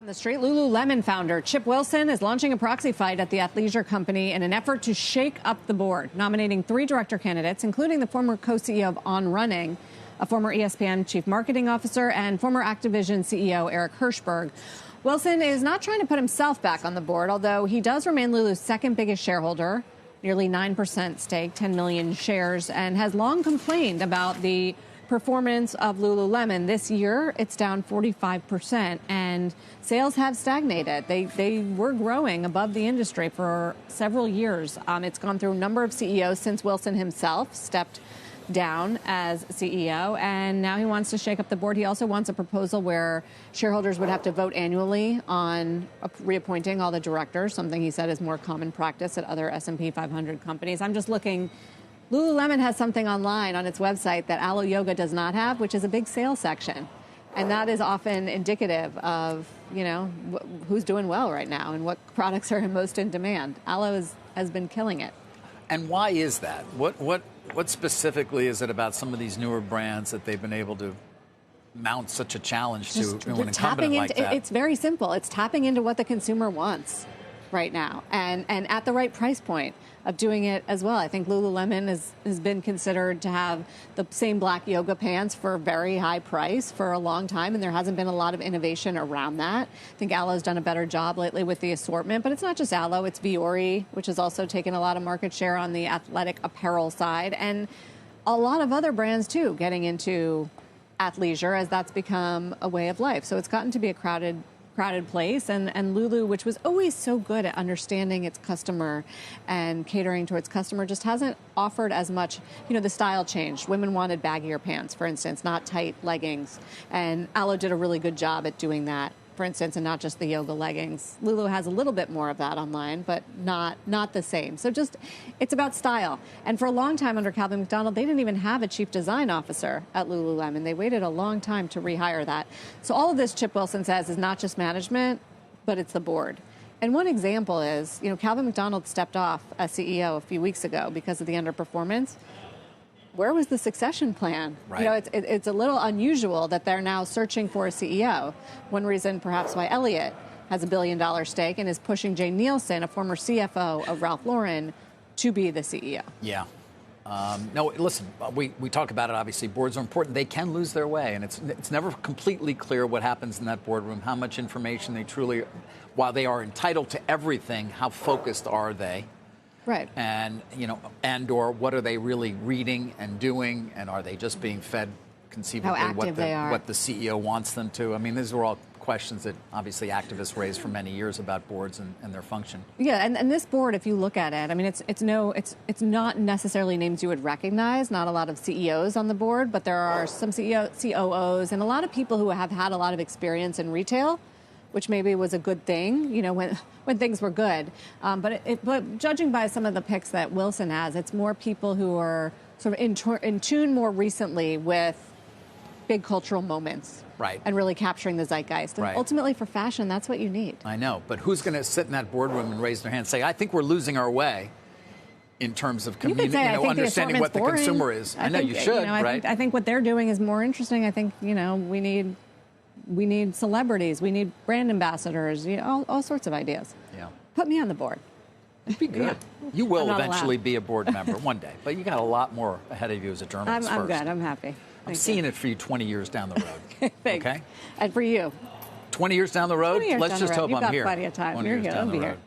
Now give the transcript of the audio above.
On the street, Lululemon founder Chip Wilson is launching a proxy fight at the athleisure company in an effort to shake up the board, nominating 3 director candidates, including the former co-CEO of On Running, a former ESPN chief marketing officer, and former Activision CEO Eric Hirshberg. Wilson is not trying to put himself back on the board, although he does remain Lulu's second biggest shareholder, nearly 9% stake, 10 million shares, and has long complained about the performance of Lululemon. This year, it's down 45%, and sales have stagnated. They were growing above the industry for several years. It's gone through a number of CEOs since Wilson himself stepped down as CEO, and now he wants to shake up the board. He also wants a proposal where shareholders would have to vote annually on reappointing all the directors, something he said is more common practice at other S&P 500 companies. I'm just looking. Lululemon has something online on its website that Alo Yoga does not have, which is a big sales section. And that is often indicative of, who's doing well right now and what products are most in demand. Alo has been killing it. And why is that? What specifically is it about some of these newer brands that they've been able to mount such a challenge to an incumbent like that? It's very simple. It's tapping into what the consumer wants right now and at the right price point of doing it as well. I think Lululemon has been considered to have the same black yoga pants for a very high price for a long time, and there hasn't been a lot of innovation around that. I think Alo's done a better job lately with the assortment, but it's not just Alo, it's Viore, which has also taken a lot of market share on the athletic apparel side, and a lot of other brands too getting into athleisure as that's become a way of life. So it's gotten to be a crowded place, and Lulu, which was always so good at understanding its customer and catering to its customer, just hasn't offered as much. The style changed. Women wanted baggier pants, for instance, not tight leggings, and Alo did a really good job at doing that, for instance, and not just the yoga leggings. Lulu has a little bit more of that online, but not the same. So it's about style. And for a long time under Calvin McDonald, they didn't even have a chief design officer at Lululemon. They waited a long time to rehire that. So all of this, Chip Wilson says, is not just management, but it's the board. And one example is, Calvin McDonald stepped off as CEO a few weeks ago because of the underperformance. Where was the succession plan? Right. It's a little unusual that they're now searching for a CEO. One reason perhaps why Elliott has $1 billion stake and is pushing Jay Nielsen, a former CFO of Ralph Lauren, to be the CEO. Yeah. No, listen, we talk about it, obviously. Boards are important. They can lose their way, and it's never completely clear what happens in that boardroom, how much information they truly, while they are entitled to everything, how focused are they? Right. And, or what are they really reading and doing, and are they just being fed conceivably what the CEO wants them to? I mean, these are all questions that obviously activists raised for many years about boards and their function. Yeah, and this board, if you look at it, I mean, it's not necessarily names you would recognize, not a lot of CEOs on the board, but there are some COOs and a lot of people who have had a lot of experience in retail, which maybe was a good thing, when things were good. But judging by some of the picks that Wilson has, it's more people who are sort of in tune more recently with big cultural moments. Right. And really capturing the zeitgeist. And ultimately for fashion, that's what you need. I know, but who's going to sit in that boardroom and raise their hand and say, I think we're losing our way in terms of understanding what the consumer is? I know you should, right? I think what they're doing is more interesting. I think, we need celebrities. We need brand ambassadors. All sorts of ideas. Yeah. Put me on the board. It'd be good. Yeah. You will eventually be a board member one day, but you got a lot more ahead of you as a journalist. I'm good. I'm happy. I'm seeing it for you 20 years down the road. Thanks. Okay. And for you. 20 years down the road? Let's just hope I'm here. You've got plenty of time. You're here. I'll be here.